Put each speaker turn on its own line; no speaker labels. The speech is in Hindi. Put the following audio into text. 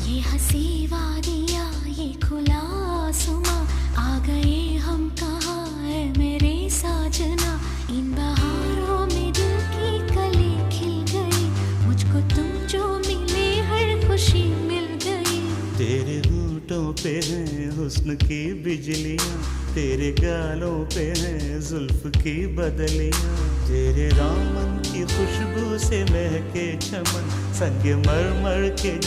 ये हंसी वादियाँ ये खुला आसमां, आ गए हम कहाँ है मेरे साजना। इन बहारों में दिल की कली खिल गई, मुझको तुम जो मिले हर खुशी मिल गई।
तेरे होठों पे हैं हुस्न की बिजलियाँ, तेरे गालों पे हैं जुल्फ की बदलियाँ। तेरे दामन की खुशबू से महके चमन, संग मर मर के